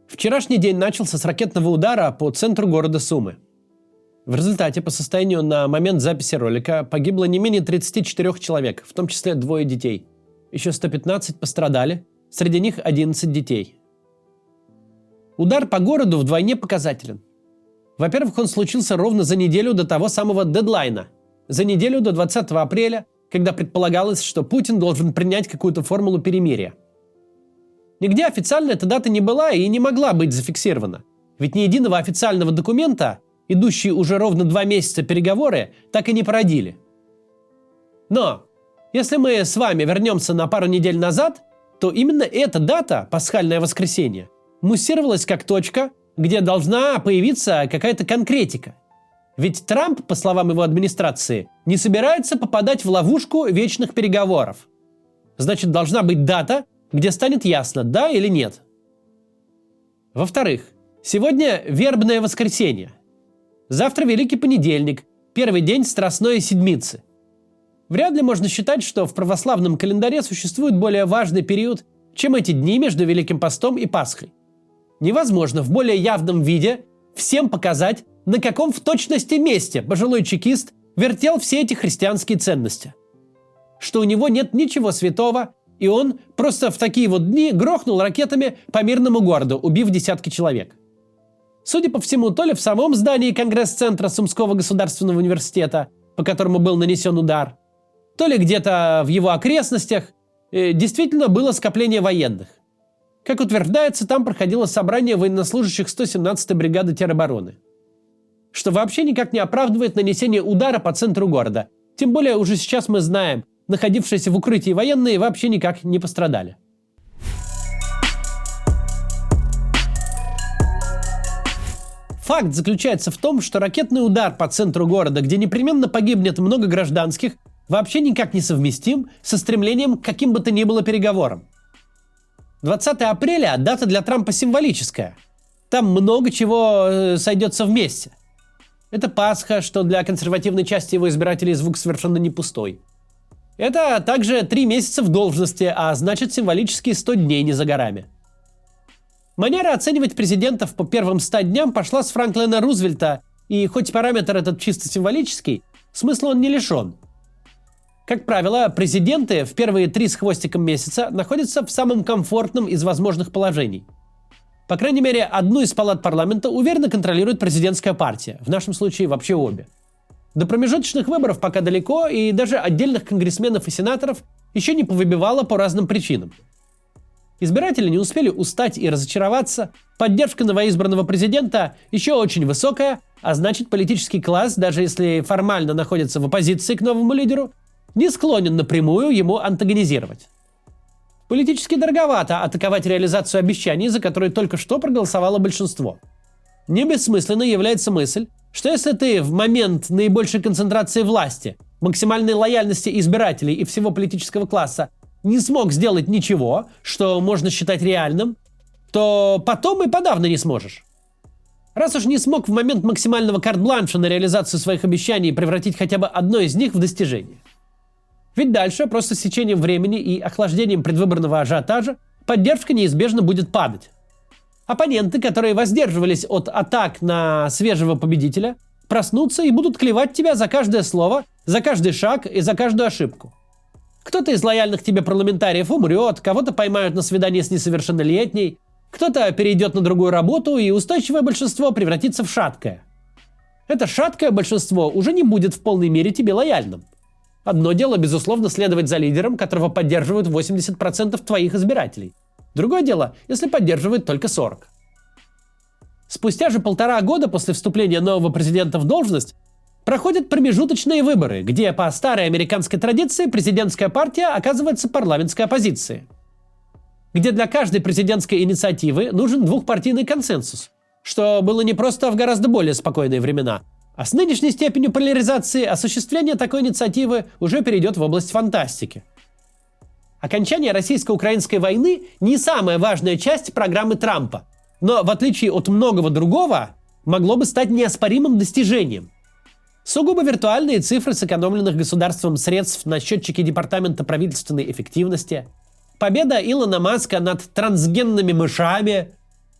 Вчерашний день начался с ракетного удара по центру города Сумы. В результате, по состоянию на момент записи ролика, погибло не менее 34 человек, в том числе 2 детей. Еще 115 пострадали, среди них 11 детей. Удар по городу вдвойне показателен. Во-первых, он случился ровно за неделю до того самого дедлайна, за неделю до 20 апреля, когда предполагалось, что Путин должен принять какую-то формулу перемирия. Нигде официально эта дата не была и не могла быть зафиксирована, ведь ни единого официального документа, идущие уже ровно 2 месяца переговоры, так и не породили. Но, если мы с вами вернемся на пару недель назад, то именно эта дата, пасхальное воскресенье, муссировалась как точка, где должна появиться какая-то конкретика. Ведь Трамп, по словам его администрации, не собирается попадать в ловушку вечных переговоров. Значит, должна быть дата, где станет ясно, да или нет. Во-вторых, сегодня вербное воскресенье. Завтра Великий понедельник, первый день Страстной Седмицы. Вряд ли можно считать, что в православном календаре существует более важный период, чем эти дни между Великим постом и Пасхой. Невозможно в более явном виде всем показать, на каком в точности месте пожилой чекист вертел все эти христианские ценности. Что у него нет ничего святого, и он просто в такие вот дни грохнул ракетами по мирному городу, убив десятки человек. Судя по всему, то ли в самом здании Конгресс-центра Сумского государственного университета, по которому был нанесен удар, то ли где-то в его окрестностях, действительно было скопление военных. Как утверждается, там проходило собрание военнослужащих 117-й бригады теробороны. Что вообще никак не оправдывает нанесение удара по центру города. Тем более уже сейчас мы знаем, находившиеся в укрытии военные вообще никак не пострадали. Факт заключается в том, что ракетный удар по центру города, где непременно погибнет много гражданских, вообще никак не совместим со стремлением к каким бы то ни было переговорам. 20 апреля – дата для Трампа символическая. Там много чего сойдется вместе. Это Пасха, что для консервативной части его избирателей звук совершенно не пустой. Это также 3 месяца в должности, а значит символические 100 дней не за горами. Манера оценивать президентов по первым 100 дням пошла с Франклина Рузвельта, и хоть параметр этот чисто символический, смысла он не лишен. Как правило, президенты в первые 3 с хвостиком месяца находятся в самом комфортном из возможных положений. По крайней мере, одну из палат парламента уверенно контролирует президентская партия, в нашем случае вообще обе. До промежуточных выборов пока далеко, и даже отдельных конгрессменов и сенаторов еще не повыбивало по разным причинам. Избиратели не успели устать и разочароваться, поддержка новоизбранного президента еще очень высокая, а значит политический класс, даже если формально находится в оппозиции к новому лидеру, не склонен напрямую ему антагонизировать. Политически дороговато атаковать реализацию обещаний, за которые только что проголосовало большинство. Не бессмысленной является мысль, что если ты в момент наибольшей концентрации власти, максимальной лояльности избирателей и всего политического класса не смог сделать ничего, что можно считать реальным, то потом и подавно не сможешь. Раз уж не смог в момент максимального карт-бланша на реализацию своих обещаний превратить хотя бы одно из них в достижение. Ведь дальше, просто с течением времени и охлаждением предвыборного ажиотажа, поддержка неизбежно будет падать. Оппоненты, которые воздерживались от атак на свежего победителя, проснутся и будут клевать тебя за каждое слово, за каждый шаг и за каждую ошибку. Кто-то из лояльных тебе парламентариев умрет, кого-то поймают на свидании с несовершеннолетней, кто-то перейдет на другую работу, и устойчивое большинство превратится в шаткое. Это шаткое большинство уже не будет в полной мере тебе лояльным. Одно дело, безусловно, следовать за лидером, которого поддерживают 80% твоих избирателей. Другое дело, если поддерживают только 40%. Спустя же 1,5 года после вступления нового президента в должность проходят промежуточные выборы, где по старой американской традиции президентская партия оказывается парламентской оппозицией. Где для каждой президентской инициативы нужен двухпартийный консенсус, что было непросто в гораздо более спокойные времена. А с нынешней степенью поляризации осуществление такой инициативы уже перейдет в область фантастики. Окончание российско-украинской войны не самая важная часть программы Трампа, но в отличие от многого другого, могло бы стать неоспоримым достижением. Сугубо виртуальные цифры сэкономленных государством средств на счетчике Департамента правительственной эффективности, победа Илона Маска над трансгенными мышами,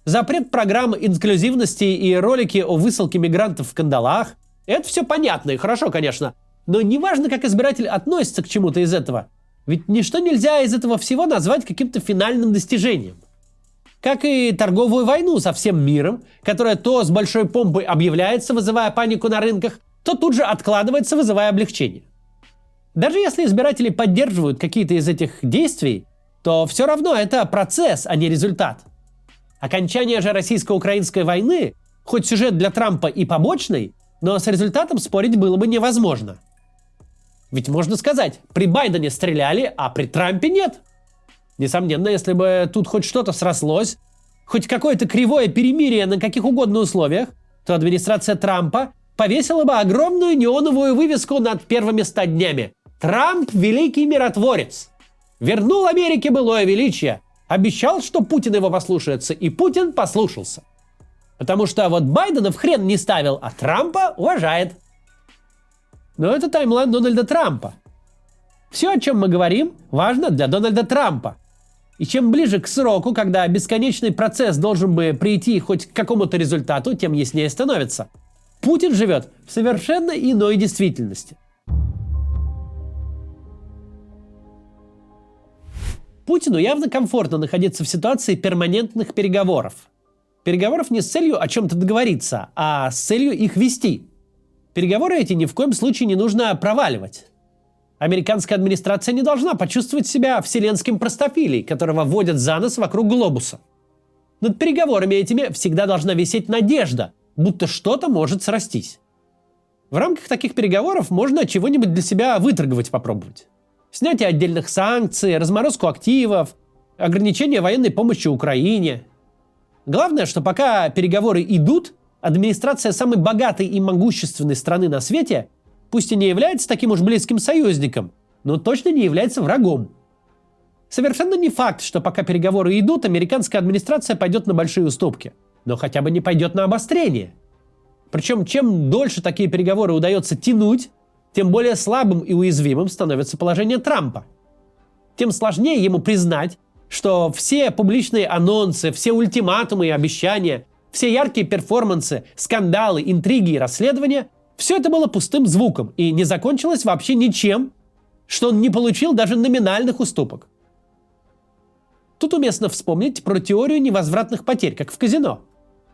запрет программ инклюзивности и ролики о высылке мигрантов в кандалах. Это все понятно и хорошо, конечно. Но неважно, как избиратель относится к чему-то из этого. Ведь ничто нельзя из этого всего назвать каким-то финальным достижением. Как и торговую войну со всем миром, которая то с большой помпой объявляется, вызывая панику на рынках, то тут же откладывается, вызывая облегчение. Даже если избиратели поддерживают какие-то из этих действий, то все равно это процесс, а не результат. Окончание же российско-украинской войны, хоть сюжет для Трампа и побочный, но с результатом спорить было бы невозможно. Ведь можно сказать, при Байдене стреляли, а при Трампе нет. Несомненно, если бы тут хоть что-то срослось, хоть какое-то кривое перемирие на каких угодно условиях, то администрация Трампа повесила бы огромную неоновую вывеску над первыми 100 днями. «Трамп – великий миротворец! Вернул Америке былое величие, обещал, что Путин его послушается, и Путин послушался». Потому что вот Байдена в хрен не ставил, а Трампа уважает. Но это таймлайн Дональда Трампа. Все, о чем мы говорим, важно для Дональда Трампа. И чем ближе к сроку, когда бесконечный процесс должен бы прийти хоть к какому-то результату, тем яснее становится. Путин живет в совершенно иной действительности. Путину явно комфортно находиться в ситуации перманентных переговоров. Переговоров не с целью о чем-то договориться, а с целью их вести. Переговоры эти ни в коем случае не нужно проваливать. Американская администрация не должна почувствовать себя вселенским простофилей, которого водят за нос вокруг глобуса. Над переговорами этими всегда должна висеть надежда, будто что-то может срастись. В рамках таких переговоров можно чего-нибудь для себя выторговать попробовать. Снятие отдельных санкций, разморозку активов, ограничение военной помощи Украине. Главное, что пока переговоры идут, администрация самой богатой и могущественной страны на свете пусть и не является таким уж близким союзником, но точно не является врагом. Совершенно не факт, что пока переговоры идут, американская администрация пойдет на большие уступки, но хотя бы не пойдет на обострение. Причем, чем дольше такие переговоры удается тянуть, тем более слабым и уязвимым становится положение Трампа. Тем сложнее ему признать, что все публичные анонсы, все ультиматумы и обещания, все яркие перформансы, скандалы, интриги и расследования – все это было пустым звуком и не закончилось вообще ничем, что он не получил даже номинальных уступок. Тут уместно вспомнить про теорию невозвратных потерь, как в казино.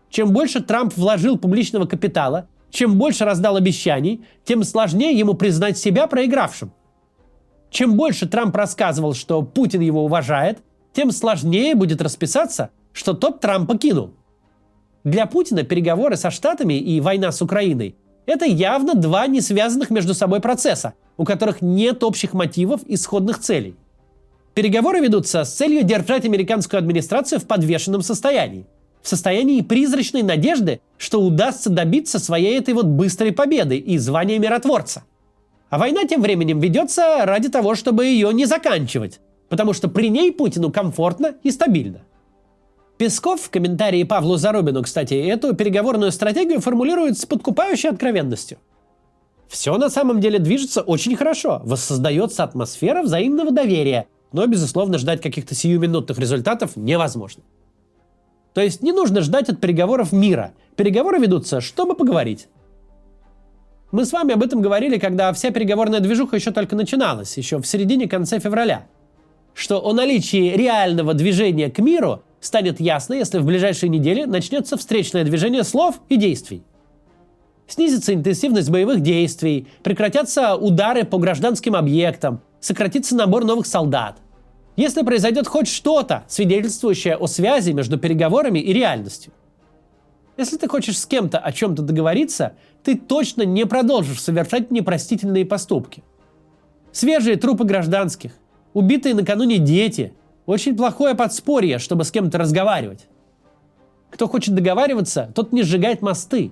Чем больше Трамп вложил публичного капитала, чем больше раздал обещаний, тем сложнее ему признать себя проигравшим. Чем больше Трамп рассказывал, что Путин его уважает, тем сложнее будет расписаться, что тот Трампа кинул. Для Путина переговоры со Штатами и война с Украиной – это явно два не связанных между собой процесса, у которых нет общих мотивов и сходных целей. Переговоры ведутся с целью держать американскую администрацию в подвешенном состоянии. В состоянии призрачной надежды, что удастся добиться своей этой вот быстрой победы и звания миротворца. А война тем временем ведется ради того, чтобы ее не заканчивать, потому что при ней Путину комфортно и стабильно. Песков в комментарии Павлу Зарубину, кстати, эту переговорную стратегию формулирует с подкупающей откровенностью. Все на самом деле движется очень хорошо, воссоздается атмосфера взаимного доверия, но, безусловно, ждать каких-то сиюминутных результатов невозможно. То есть не нужно ждать от переговоров мира. Переговоры ведутся, чтобы поговорить. Мы с вами об этом говорили, когда вся переговорная движуха еще только начиналась, еще в середине-конце февраля. Что о наличии реального движения к миру станет ясно, если в ближайшие недели начнется встречное движение слов и действий. Снизится интенсивность боевых действий, прекратятся удары по гражданским объектам, сократится набор новых солдат. Если произойдет хоть что-то, свидетельствующее о связи между переговорами и реальностью. Если ты хочешь с кем-то о чем-то договориться, ты точно не продолжишь совершать непростительные поступки. Свежие трупы гражданских, убитые накануне дети – очень плохое подспорье, чтобы с кем-то разговаривать. Кто хочет договариваться, тот не сжигает мосты.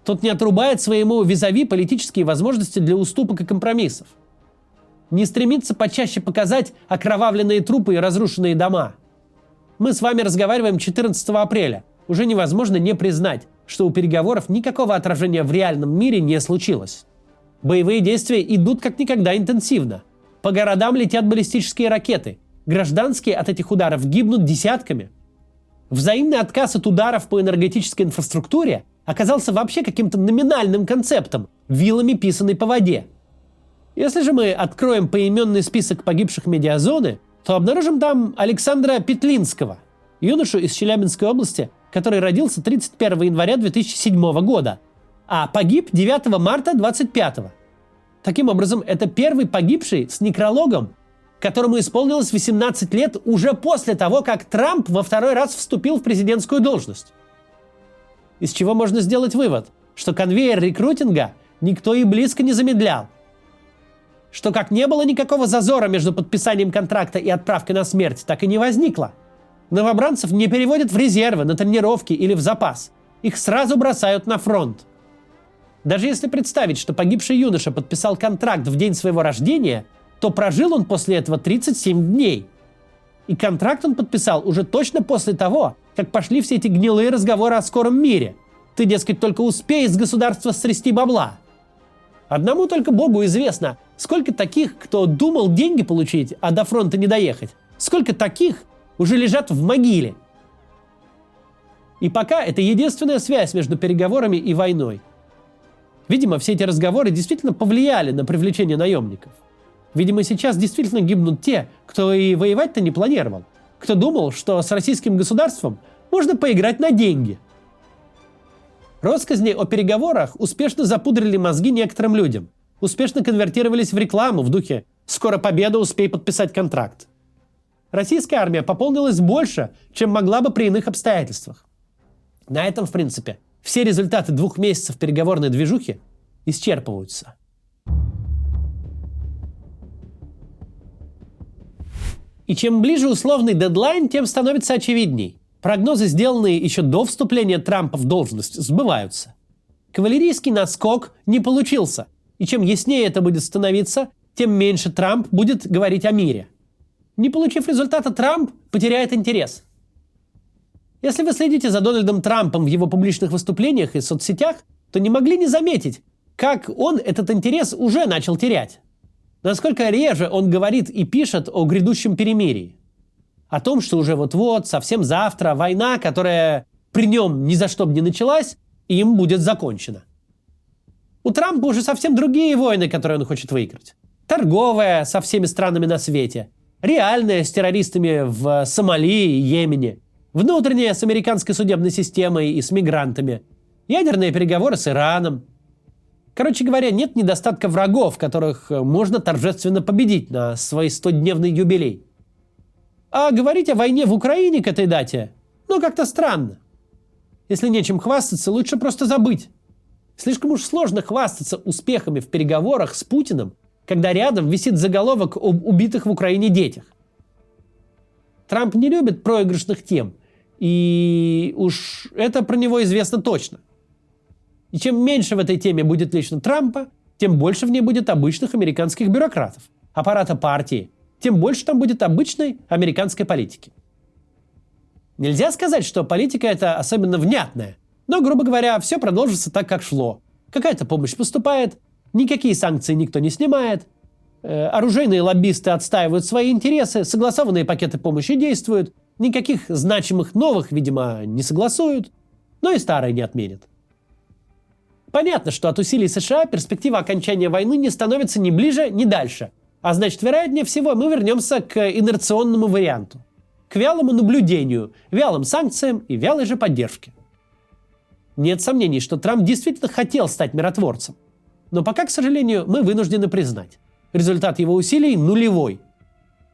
Тот не отрубает своему визави политические возможности для уступок и компромиссов. Не стремится почаще показать окровавленные трупы и разрушенные дома. Мы с вами разговариваем 14 апреля. Уже невозможно не признать, что у переговоров никакого отражения в реальном мире не случилось. Боевые действия идут как никогда интенсивно. По городам летят баллистические ракеты. Гражданские от этих ударов гибнут десятками. Взаимный отказ от ударов по энергетической инфраструктуре оказался вообще каким-то номинальным концептом, вилами писанной по воде. Если же мы откроем поименный список погибших медиазоны, то обнаружим там Александра Петлинского, юношу из Челябинской области, который родился 31 января 2007 года, а погиб 9 марта 2025. Таким образом, это первый погибший с некрологом, которому исполнилось 18 лет уже после того, как Трамп во второй раз вступил в президентскую должность. Из чего можно сделать вывод, что конвейер рекрутинга никто и близко не замедлял. Что как не было никакого зазора между подписанием контракта и отправкой на смерть, так и не возникло. Новобранцев не переводят в резервы, на тренировки или в запас. Их сразу бросают на фронт. Даже если представить, что погибший юноша подписал контракт в день своего рождения, то прожил он после этого 37 дней. И контракт он подписал уже точно после того, как пошли все эти гнилые разговоры о скором мире. Ты, дескать, только успей из государства стрясти бабла. Одному только Богу известно, сколько таких, кто думал деньги получить, а до фронта не доехать. Сколько таких уже лежат в могиле. И пока это единственная связь между переговорами и войной. Видимо, все эти разговоры действительно повлияли на привлечение наемников. Видимо, сейчас действительно гибнут те, кто и воевать-то не планировал. Кто думал, что с российским государством можно поиграть на деньги. Россказни о переговорах успешно запудрили мозги некоторым людям. Успешно конвертировались в рекламу в духе «Скоро победа, успей подписать контракт». Российская армия пополнилась больше, чем могла бы при иных обстоятельствах. На этом, в принципе, все результаты 2 месяцев переговорной движухи исчерпываются. И чем ближе условный дедлайн, тем становится очевидней. Прогнозы, сделанные еще до вступления Трампа в должность, сбываются. Кавалерийский наскок не получился. И чем яснее это будет становиться, тем меньше Трамп будет говорить о мире. Не получив результата, Трамп потеряет интерес. Если вы следите за Дональдом Трампом в его публичных выступлениях и соцсетях, то не могли не заметить, как он этот интерес уже начал терять. Насколько реже он говорит и пишет о грядущем перемирии. О том, что уже вот-вот, совсем завтра, война, которая при нем ни за что бы не началась, им будет закончена. У Трампа уже совсем другие войны, которые он хочет выиграть. Торговая со всеми странами на свете. Реальная с террористами в Сомали и Йемене. Внутренняя с американской судебной системой и с мигрантами. Ядерные переговоры с Ираном. Короче говоря, нет недостатка врагов, которых можно торжественно победить на свой 100-дневный юбилей. А говорить о войне в Украине к этой дате, как-то странно. Если нечем хвастаться, лучше просто забыть. Слишком уж сложно хвастаться успехами в переговорах с Путиным, когда рядом висит заголовок об убитых в Украине детях. Трамп не любит проигрышных тем, и уж это про него известно точно. И чем меньше в этой теме будет лично Трампа, тем больше в ней будет обычных американских бюрократов, аппарата партии, тем больше там будет обычной американской политики. Нельзя сказать, что политика это особенно внятная, но, грубо говоря, все продолжится так, как шло. Какая-то помощь поступает, никакие санкции никто не снимает, оружейные лоббисты отстаивают свои интересы, согласованные пакеты помощи действуют, никаких значимых новых, видимо, не согласуют, но и старые не отменят. Понятно, что от усилий США перспектива окончания войны не становится ни ближе, ни дальше. А значит, вероятнее всего, мы вернемся к инерционному варианту. К вялому наблюдению, вялым санкциям и вялой же поддержке. Нет сомнений, что Трамп действительно хотел стать миротворцем. Но пока, к сожалению, мы вынуждены признать. Результат его усилий нулевой.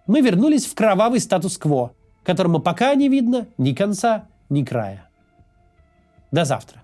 Мы вернулись в кровавый статус-кво, которому пока не видно ни конца, ни края. До завтра.